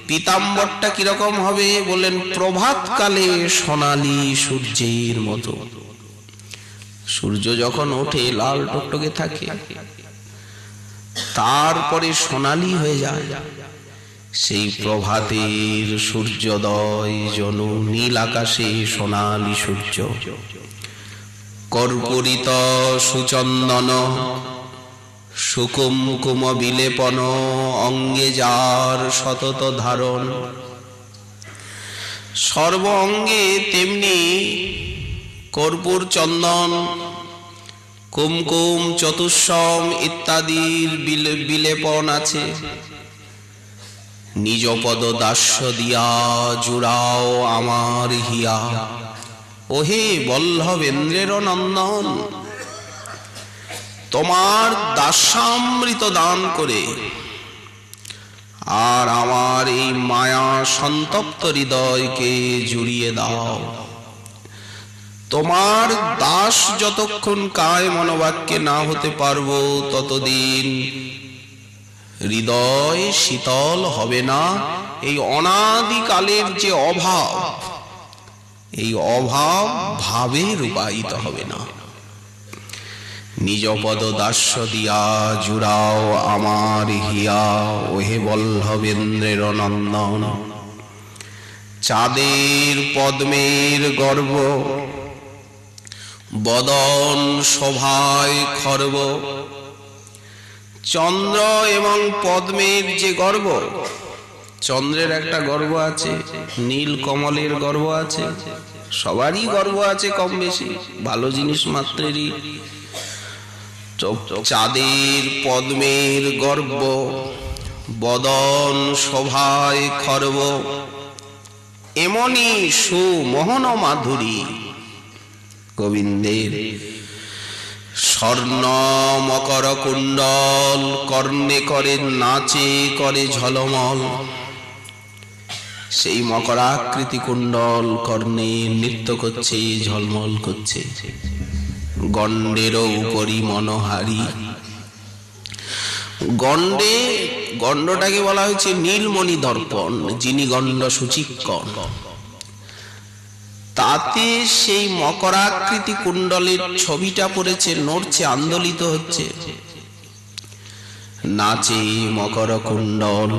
পীতাম্বরটা কিরকম হবে বললেন? প্রভাতকালে সোনালী সূর্যের মতো। সূর্য যখন ওঠে লাল টকটকে থাকে, তারপরে সোনালী হয়ে যায়, সেই প্রভাতের সূর্যোদয় জনু। নীল আকাশে সোনালী সূর্য। কর্পূরিত সুচন্দন সুকুমকুম বিলেপন, অঙ্গে যার সতত ধারণ। সর্ব অঙ্গে তেমনি কর্পূর চন্দন কুমকুম চতুষ্সম ইত্যাদির বিলেপন আছে। নিজ পদ দাস্য দিয়া জুড়াও আমার হিয়া, ওহে বল্লভেন্দ্রের নন্দন, তোমার দাস্যামৃত দান করে আর আমার এই মায়া সন্তপ্ত হৃদয়কে জুড়িয়ে দাও। তোমার দাস যতক্ষণ কায় মনোবাক্যে না হতে পারবো ততদিন হৃদয় শীতল হবে না। এই অনাদিকালের যে অভাব, এই অভাব ভাবে রূপায়িত হবে না। নিজ পদ দাস্য দিয়া জুড়াও আমার হিয়া, ওহে বল্লভেন্দ্রের নন্দন। চাঁদের পদ্মের গর্ব, বদন শোভায় খর্ব। চন্দ্র এবং পদ্মের যে গর্ব, চন্দ্রের একটা গর্ব আছে, নীল কমলের গর্ব আছে, সবারই গর্ব আছে কম বেশি, ভালো জিনিস মাত্রেরই। চাঁদের পদ্মের গর্ব, বদন শোভায় খর্ব। এমনি সুমোহন মাধুরী গোবিন্দের। স্বর্ণ মকর কুণ্ডল কর্ণে করে নাচে করে ঝলমল। সেই মকরাকৃতি কুণ্ডল কর্ণে নৃত্য করছে, ঝলমল করছে। গণ্ডেরও উপরি মনোহারী। গণ্ডে, গণ্ডটাকে বলা হয়েছে নীলমণি দর্পণ, যিনি গণ্ড সুচিক্কণ। তাতে সেই মকরাকৃতি কুণ্ডলের ছবিটা পড়েছে, নড়ছে, আন্দোলিত হচ্ছে। নাচে মকর কুণ্ডল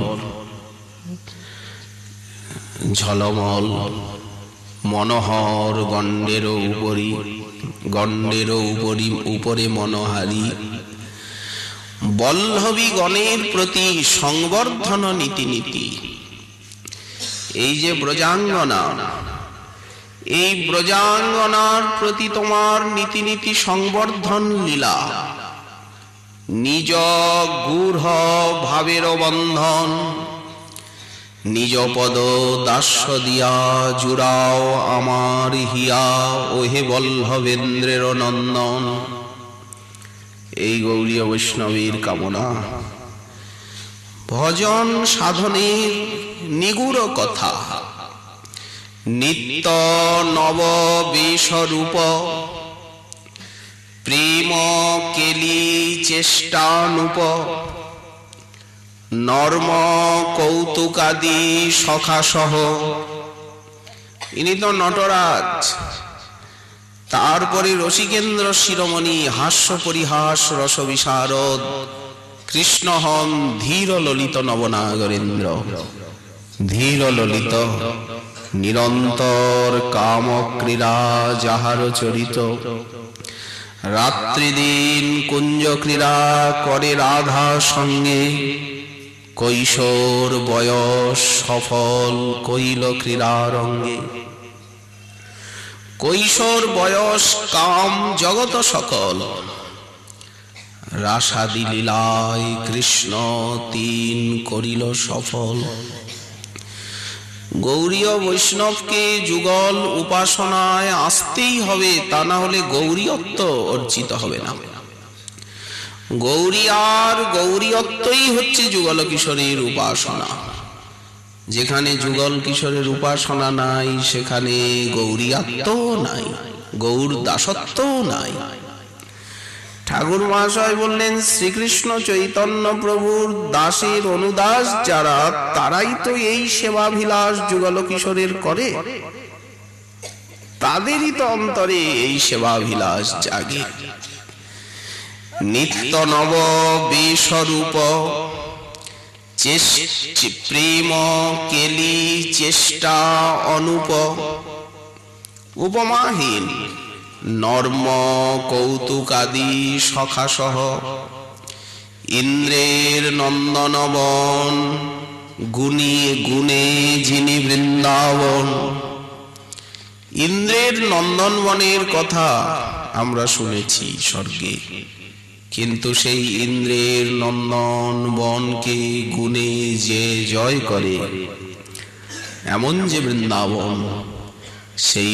ঝলমল মনোহর। গণ্ডেরও উপরি, গণ্ডেরও উপরে মনোহারী। বল্লভী গণের প্রতি সংবর্ধন নীতি নীতি। এই যে ব্রজাঙ্গনা, এই ব্রজাঙ্গনার প্রতি তোমার নীতি নীতি সংবর্ধন লীলা। নিজ গূঢ় ভাবের বন্ধন, নিজ পদ দাস্য দিয়া জুড়াও আমার হিয়া, ওহে বল্লভেন্দ্রের নন্দন। এই গৌরীয় বৈষ্ণবীর কামনা। ভজন সাধনের নিগুড় কথা। নিত্য নব বেশরূপ প্রেম কেলি চেষ্টানুপ নর্ম কৌতুকাদি সখাসহ। ইনি তো নটরাজ। তারপরে রসিকেন্দ্র শিরোমণি, হাস্য পরিহাস রস বিশারদ কৃষ্ণ হন ধীর ললিত নবনাগরেন্দ্র। ধীর ললিত নিরন্তর কাম ক্রীড়া যাহার চরিত। রাত্রি দিন কুঞ্জ ক্রীড়া করে রাধা সঙ্গে। কৈশোর বয়স সফল কইল ক্রীড়া রঙ্গে। কৈশোর বয়স কাম জগত সকল। রাসাদি লীলায় কৃষ্ণ তিন করিল সফল। গৌরীয় বৈষ্ণবকে যুগল উপাসনায় আসতেই হবে, তা না হলে গৌরীয়ত্ব অর্জিত হবে না। গৌরী আর গৌরীয়ত্বই হচ্ছে যুগল কিশোরের উপাসনা। যেখানে যুগল কিশোরের উপাসনা নাই, সেখানে গৌরীয়াত্ম নাই, গৌর দাসত্ব নাই। ঠাকুর মহাশয় বললেন, শ্রীকৃষ্ণ চৈতন্য প্রভুর দাসের অনুদাস যারা, তারাই তো এই সেবাভিলাষ যুগল কিশোরের করে। তাদেরই তো অন্তরে এই সেবাভিলাষ জাগে। নিত্য নব বেশরূপ প্রেম কেলি চেষ্টা অনুপ। উপমাহীন নর্ম কৌতুকাদি সখাসহ। ইন্দ্রের নন্দনবন গুণী গুণে যিনি বৃন্দাবন। ইন্দ্রের নন্দনবনের কথা আমরা শুনেছি স্বর্গে, কিন্তু সেই ইন্দ্রের নন্দন বনকে গুণে যে জয় করে, এমন যে বৃন্দাবন, সেই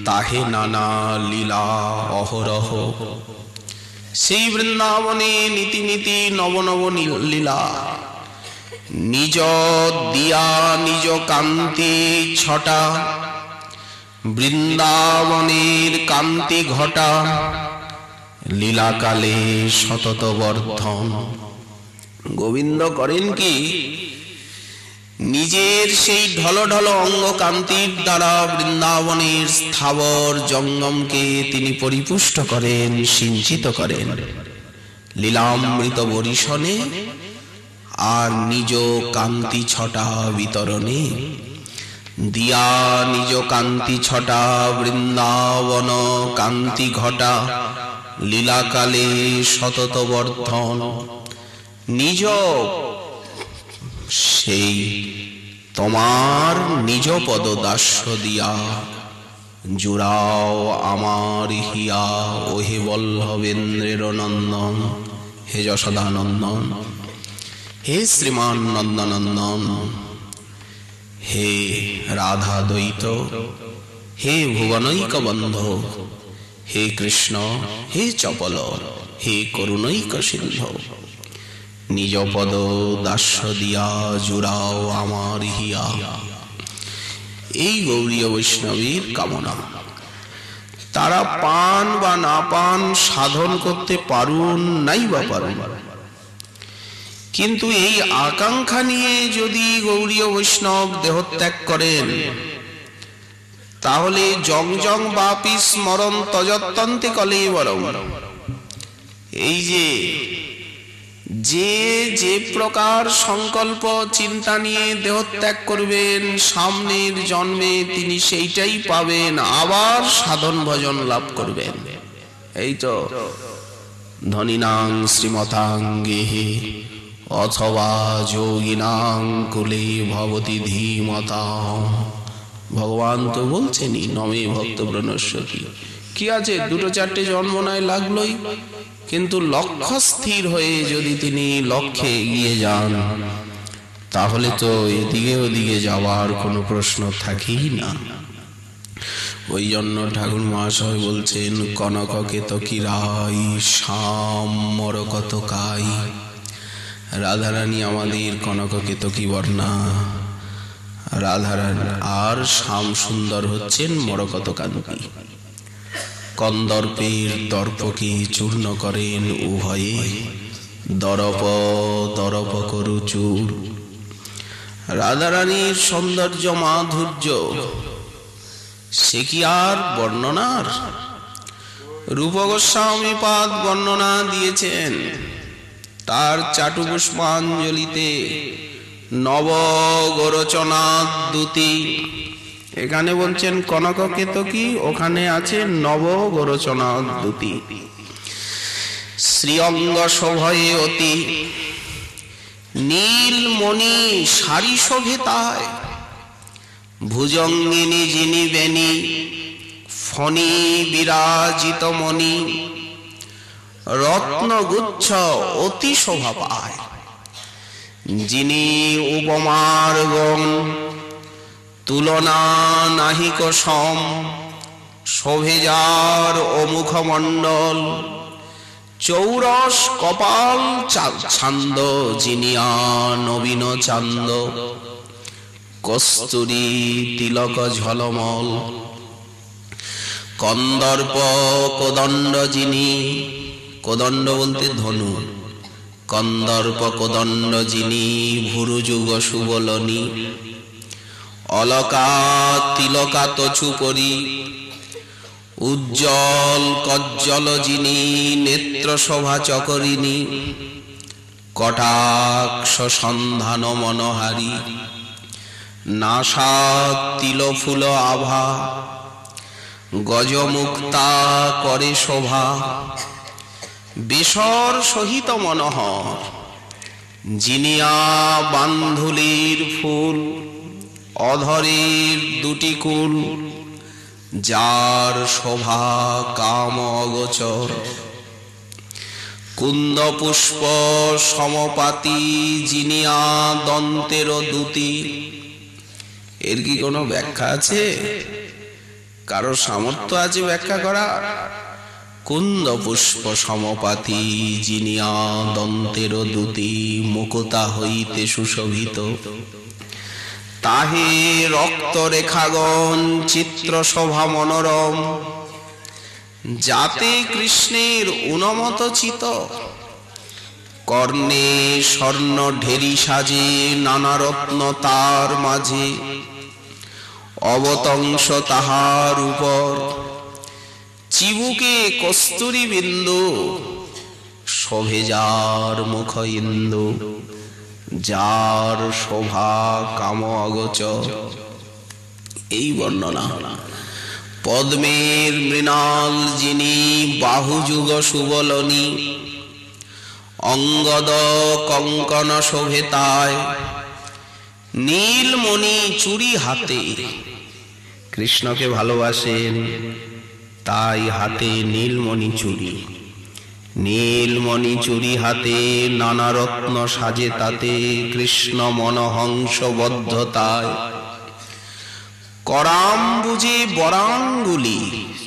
তাহে নানা লীলা অহরহ। সেই বৃন্দাবনে নীতি নীতি নব নব লীলা। নিজ দিয়া নিজ কান্তি ছটা, বৃন্দাবনের কান্তি ঘটা। লীলাকালে সতত বর্ধন। গোবিন্দ করেন কি, নিজের সেই ঢলঢল অঙ্গ কান্তির দ্বারা বৃন্দাবনের স্থাবর জঙ্গমকে তিনি পরিপুষ্ট করেন, সিঞ্চিত করেন লীলামৃত বরিশনে আর নিজ কান্তি ছটা বিতরণে। দিয়া নিজ কান্তি ছটা বৃন্দাবন কান্তি ঘটা। লীলাকালে সতত বর্ধন। নিজ সেই তোমার নিজ পদ দাস্য দিয়া জুড়াও আমার হিয়া। ওহে বল্লভেন্দ্রের নন্দন, হে যশোদানন্দন, হে শ্রীমান নন্দনন্দন, হে রাধা দ্বৈত, হে ভুবনৈক বন্ধ, হে কৃষ্ণ, হে চপল, হে করুণৈক সিন্ধু। নিজ পদ দাস্য দিয়া জুড়াও আমার হিয়া। এই গৌরীয় বৈষ্ণবীর কামনা। তারা পান বা না পান সাধন করতে পারুন নাই বা পারুন, কিন্তু এই আকাঙ্ক্ষা নিয়ে যদি গৌরীয় বৈষ্ণব দেহত্যাগ করেন, তাহলে জং জং বাপি স্মরণ তজত্তন্তে কলেবরম। এই যে যে প্রকার সংকল্প চিন্তা নিয়ে দেহত্যাগ করবেন, সামনের জন্মে তিনি সেইটাই পাবেন, আবার সাধন ভজন লাভ করবেন। এই তো ধনিনাং শ্রীমতাং গেহে অথবা যোগিনাং কুলে ভবতি ধীমতা। ভগবান তো বলছেনই, নমে ভক্ত প্রণশ্বতী। কি আছে, দুটো চারটে জন্ম নয় লাগলোই, কিন্তু লক্ষ্য স্থির হয়ে যদি তিনি লক্ষ্যে এগিয়ে যান, তাহলে তো এদিকে ওদিকে যাওয়ার কোনো প্রশ্ন থাকেই না। ওই জন্য ঠাকুর মহাশয় বলছেন, কনককে তো কিরাই শ্যাম মরকত কাই রাধারানী আমাদের কনককেতকী বর্ণা রাধারানী, আর শ্যাম সুন্দর হচ্ছেন মরকতকান্তি। কন্দর্পের দর্পকে চূর্ণ করেন উভয়ে, দরপ দরপ করু চূর। রাধারানীর সৌন্দর্য মাধুর্য সে কি আর বর্ণনার? রূপ গোস্বামী পাদ বর্ণনা দিয়েছেন তার চাটু পুষ্পাঞ্জলিতে নব গোরচনাদ্যুতি। এখানে বলছেন কনককেতকী, ওখানে আছে নব গোরচনাদ্যুতি। শ্রীঅঙ্গ শোভয়ে অতি, নীলমণি সারি শোভে তাই। ভুজঙ্গিনী যিনি বেণী, ফণি বিরাজিত মণি। রত্নগুচ্ছ অতি শোভা পায়, যিনি উপমার গণ। তুলনা নাহিক সম, শোভে যার ও মুখমণ্ডল। চৌরস কপাল ছান্দ, যিনিয়া নবীন চান্দ। কস্তুরী তিলক ঝলমল, কন্দর্প কোদণ্ড যিনি। কোদণ্ড বলতে ধনু, কন্দর্প কোদণ্ড যিনি। ভুরুযুগ সুবলনী, অলকা তিলকা তছু করি। উজ্জ্বল কজ্জল যিনি, নেত্র শোভা চকরিনী। কটাক্ষ সন্ধান মনোহারী, নাসা তিল ফুল আভা। গজমুক্তা করে শোভা, বেসর সহিত মনোহর। জিনিয়া বান্ধুলির ফুল, অধরের দুটি কুল। যার শোভা কাম অগোচর। কুন্দ পুষ্প সমপাতি, জিনিয়া দন্তের দ্যুতি। এর কি কোনো ব্যাখ্যা আছে? কারো সামর্থ্য আছে ব্যাখ্যা করা? কুন্দ পুষ্প সমপাতি, জিনিয়া দন্তের দ্যুতি। মুকুতা হইতে সুশোভিত, তাহে রক্ত রেখাগণ। চিত্র শোভা মনোরম, যাতে কৃষ্ণের উন্মত চিত। কর্ণে স্বর্ণ ঢেরি সাজে, নানা রত্ন তার মাঝে। অবতংশ তাহার উপর, চিবুকে কস্তুরী বিন্দু। শোভে যার মুখ ইন্দু, যার শোভা কাম অগোচর। এই বর্ণনা। পদ্মের মৃণাল যিনি, বাহুযুগ সুবলনী। অঙ্গদ কঙ্কণ শোভে তাই, নীলমণি চুরি হাতে। কৃষ্ণকে ভালোবাসেন তাই হাতে নীলমণি চুরি। নীলমণি চুরি হাতে, নানা রত্ন সাজে তাতে। কৃষ্ণ মনহংস বদ্ধতায়, করাম্বুজে বরাঙ্গুলি।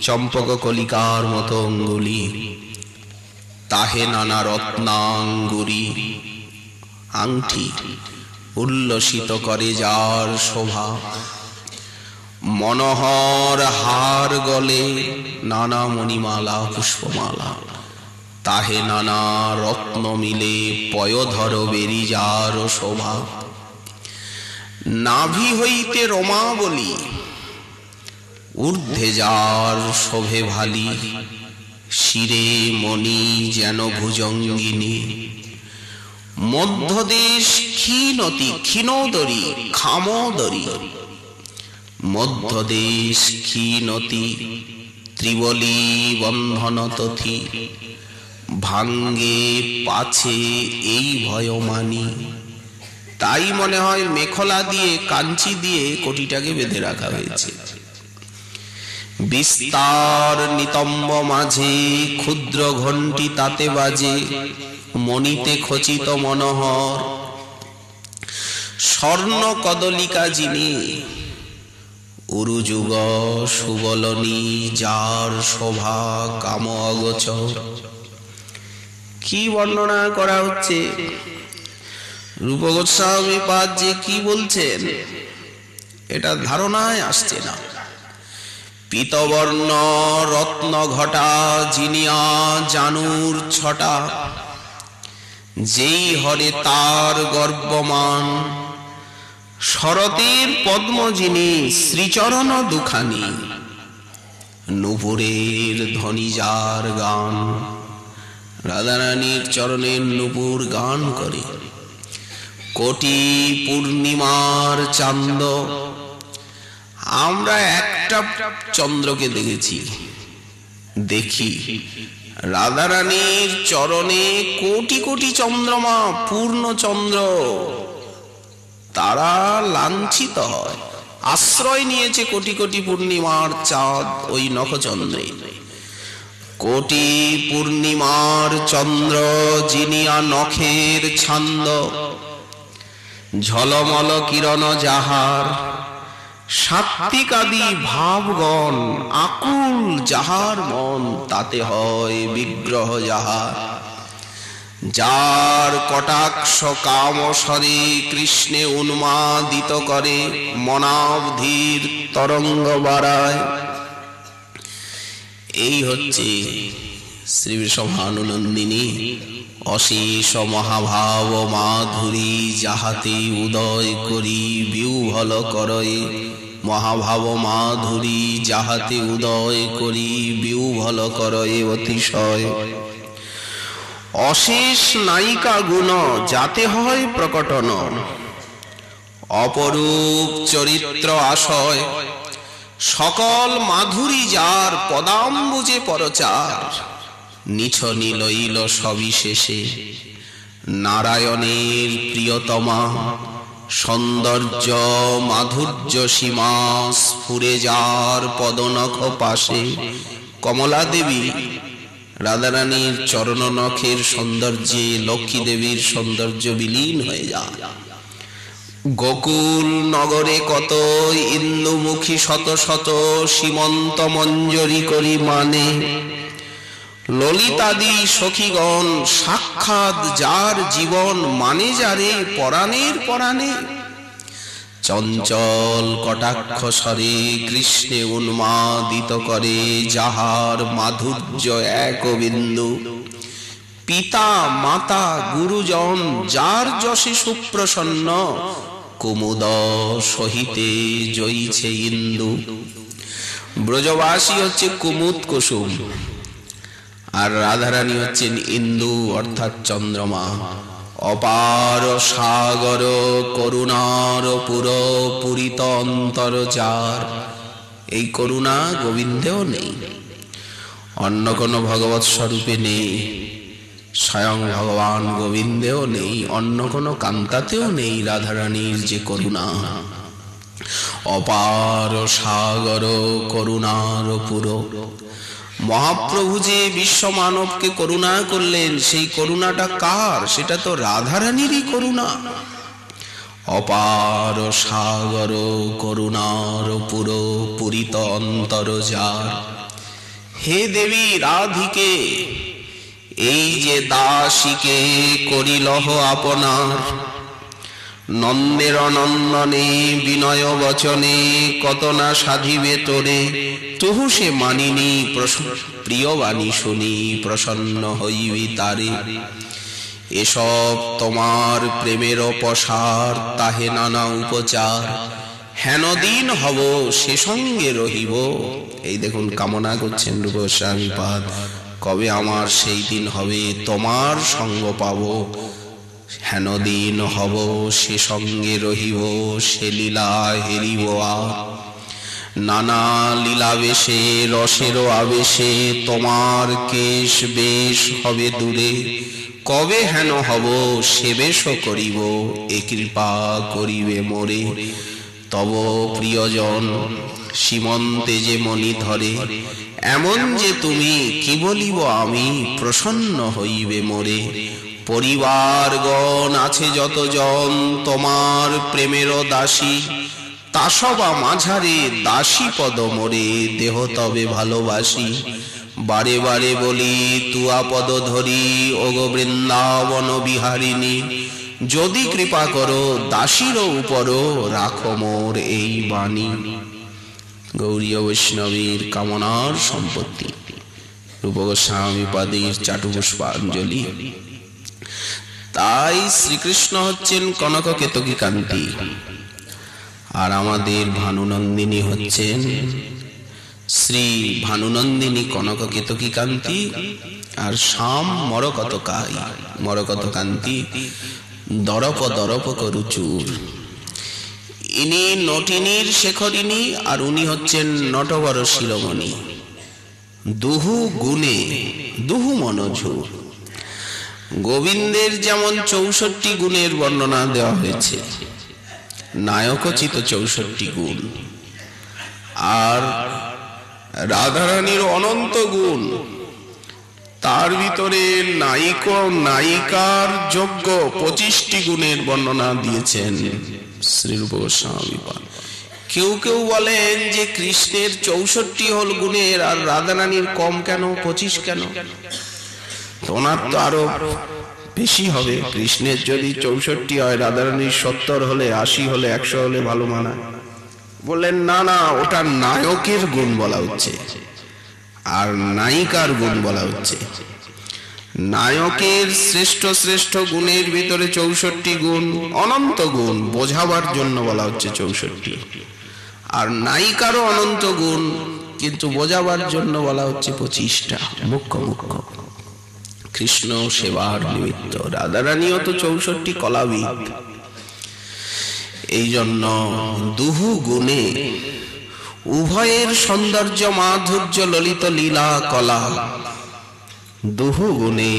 চম্পক কলিকার মতো অঙ্গুলি, তাহে নানা রত্নাঙ্গুরি। আংটি উল্লসিত করে যার শোভা। মনোহর হার গলে, নানা মণিমালা পুষ্পমালা। তাহে নানা রত্ন মিলে, পয়োধর বেরি যার শোভা। নাভি হইতে রমাবলী, ঊর্ধ্বে যার শোভে ভালি। শিরে মণি যেন ভুজঙ্গিনী। মধ্যদেশ ক্ষীণতি ক্ষীণোদরী খামোদরী। মধ্যদেশ ক্ষীণতি, ত্রিবলী বন্ধন তথি। ভাঙ্গে পাছে এই ভয় মানি। তাই মনে হয় মেখলা দিয়ে কাঞ্চি দিয়ে কোটিটাকে বেঁধে রাখা হয়েছে। বিস্তার নিতম্ব মাঝে, ক্ষুদ্র ঘণ্টি তাতে বাজে। মণিতে খচিত মনোহর, স্বর্ণ কদলিকা যিনি। উরুযুগ সুবলনী, যার শোভা কাম অগোচর। কি বর্ণনা করা হচ্ছে? রূপ গোস্বামী পাদ যে কি বলছেন এটা ধারণায় আসছে না। পীতবর্ণ রত্ন ঘটা জিনিয়া জানুর ছটা, যেই হরে তার গর্বমান, শরতের পদ্ম যিনি শ্রীচরণ দুখানি, নূপুরের ধ্বনি যার গান। রাধারানীর চরণের নূপুর গান করে। কোটি পূর্ণিমার চাঁদ, আমরা একটা চন্দ্রকে দেখি, রাধারানীর চরণে কোটি কোটি চন্দ্রমা, পূর্ণ চন্দ্র, তারা লাঞ্ছিত হয়। আশ্রয় নিয়েছে কোটি কোটি পূর্ণিমার চাঁদ ওই নখচন্দ্রে। কোটি পূর্ণিমার চন্দ্র জিনিয়া নখের ছান্দ, ঝলমল কিরণ যাহার, সাত্বিকাদি ভাবগণ আকুল যাহার মন, তাতে হয় বিগ্রহ যাহার। যার কটাক্ষ কামসরে কৃষ্ণে উন্মাদিত করে, মনাবধির তরঙ্গ বাড়ায়। এই হচ্ছে শ্রী বিষমানুনন্দিনী অশেষ মহাভাব মাধুরী, যাহাতে উদয় করি বিউভল করয়ে। মহাভাব মাধুরী যাহাতে উদয় করি বিউভল করয়ে অতিশয়। অশেষ নায়িকা গুণ যাতে হয় প্রকটন, অপরূপ চরিত্র আশয়। সকল মাধুরী যার পদাম্বুজে পরচার, নিছনি লইল সবিশেষে নারায়ণের প্রিয়তমা। সৌন্দর্য মাধুর্য সীমা স্ফুরে যার পদনখ পাশে। কমলা দেবী রাধারানীর চরণ নখের সৌন্দর্যে লক্ষ্মী দেবীর সৌন্দর্য বিলীন হয়ে যায়। গোকুল নগরে কত ইন্দুমুখী শত শত সীমন্ত মঞ্জরি করি মানে। ললিতাদি সখীগণ সাক্ষাৎ যার জীবন, মানে যারে পরাণের পরাণে। চঞ্চল কটাক্ষ স্বরে কৃষ্ণে উন্মাদিত করে, যাহার মাধুর্য এক বিন্দু। পিতা মাতা গুরুজন যার যশে সুপ্রসন্ন, কুমুদ সহিতে জয়ীছে ইন্দু। ব্রজবাসী হচ্ছে কুমুদ কুসুম, আর রাধারানী হচ্ছেন ইন্দু অর্থাৎ চন্দ্রমা। অপার সাগর করুণার পুর পুরিত অন্তর যার, এই করুণা গোবিন্দেও নেই, অন্য কোনো ভগবৎ স্বরূপে নেই, স্বয়ং ভগবান গোবিন্দেও নেই, অন্য কোনো কান্তাতেও নেই রাধারানীর যে করুণা। অপার সাগর করুণার পুর, মহাপ্রভু যে বিশ্ব মানবকে করুণা করলেন, সেই করুণাটা কার? সেটা তো রাধারানীরই করুণা। অপার সাগর করুণার পুর পুরিত অন্তর যার। হে দেবী রাধিকে, এই যে দাসীকে করিলহ আপনার। নন্দের নন্দনে বিনয় বচনে, কত না সাধিবে তোরে। তহু সে মানিনি প্রিয় বাণী শুনি, প্রসন্ন হইবি তারে। এসব তোমার প্রেমের প্রসার, তাহে নানা উপচার। হেন দিন হব সে সঙ্গে রহিব। এই দেখুন কামনা করছেন রূপ গোস্বামী পাদ, কবে আমার সেই দিন হবে, তোমার সঙ্গ পাব। হেন দিন হব সে সঙ্গে রহিব, সে লীলা হেরিব আর। নানা লীলাবেশে রসের আবেশে, তোমার কেশ বেশ হবে দূরে। কবে হেন হব সে বেশ করিব, এ কৃপা করিবে মোরে। তব প্রিয়জন সীমন্তে যে মনি ধরে, এমন যে তুমি কি বলিব আমি, প্রসন্ন হইবে মোরে। পরিবারগণ আছে যতজন তোমার প্রেমের দাসী, তাসবা মাঝারে দাসী পদ মোরে, দেহ তবে ভালোবাসি। বারে বারে বলি তুয়া পদ ধরি, ওগো বৃন্দাবন বিহারিণী। যদি কৃপা করো দাসীর উপর রাখো মোর এই বাণী। গৌরীয় বৈষ্ণবীর কামনার সম্পত্তি। রূপ গোস্বামী পাদের চাটুপুষ্পাঞ্জলি। তাই শ্রীকৃষ্ণ হচ্ছেন কনক কেতকী কান্তি, আর আমাদের ভানুনন্দিনী হচ্ছেন শ্রী ভানুনন্দিনী কনক কেতকী কান্তি, আর শ্যাম মরকত কান্তি দরপ দরপ করু চুর। ইনি নটিনীর শেখরিনী, আর উনি হচ্ছেন নটবর শিরোমণি। দুহু গুণে দুহু মনোঝুর। গোবিন্দের যেমন 64 গুণের বর্ণনা দেওয়া হয়েছে, নায়কোচিত 64 গুণ, আর রাধারানীর অনন্ত গুণ, তার ভিতরে নায়িকার যোগ্য 25টি গুণের বর্ণনা দিয়েছেন শ্রীরূপ গোস্বামী পাদ। কেউ কেউ বলেন যে কৃষ্ণের 64 হল গুণের, আর রাধারানীর কম কেন, 25 কেন? ওনার তো আরো বেশি হবে। কৃষ্ণের যদি 64 হয়, রাধারানীর 70 হলে, 80 হলে, 100 হলে ভালো মানায়। বললেন না না, ওটা নায়কের গুণ বলা হচ্ছে, আর নায়িকার গুণ বলা হচ্ছে। নায়কের শ্রেষ্ঠ শ্রেষ্ঠ গুণের ভিতরে 64 গুণ, অনন্ত গুণ, বোঝাবার জন্য বলা হচ্ছে 64। আর নায়িকারও অনন্ত গুণ, কিন্তু বোঝাবার জন্য বলা হচ্ছে 25টা। মুখ্য কৃষ্ণ সেবার নিমিত্ত। রাধারানীও তো 64 কলাবিদ। এই জন্য দুহু গুণে উভয়ের সৌন্দর্য মাধুর্য ললিত লীলা কলা। দুহু গুণে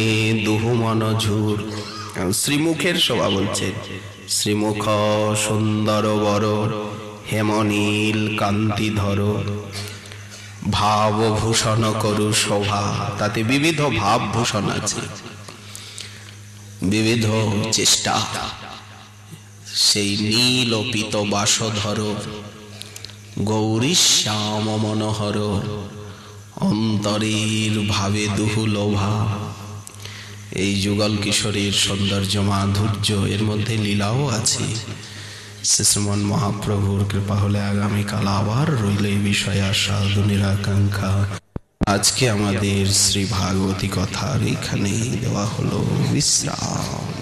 দুহু মনোঝুর। শ্রীমুখের শোভা বলছে, শ্রীমুখ সুন্দর বড় হেমনীল কান্তি ধর, ভাবভূষণ করু শোভা। তাতে বিবিধ ভাবভূষণ আছে, বিবিধ চেষ্টা। সেই নীল পিত বাসধর গৌরী শ্যাম মনোহর, অন্তরের ভাবে দুহু লোভা। এই যুগল কিশোরীর সৌন্দর্য মাধুর্য, এর মধ্যে লীলাও আছে। শ্রীমন মহাপ্রভুর কৃপা হলে আগামীকাল আবার রইল এই বিষয়ে আস্বাদু নিরাকাঙ্ক্ষা। আজকে আমাদের শ্রী ভাগবতী কথার এখানে দেওয়া হলো বিশ্রাম।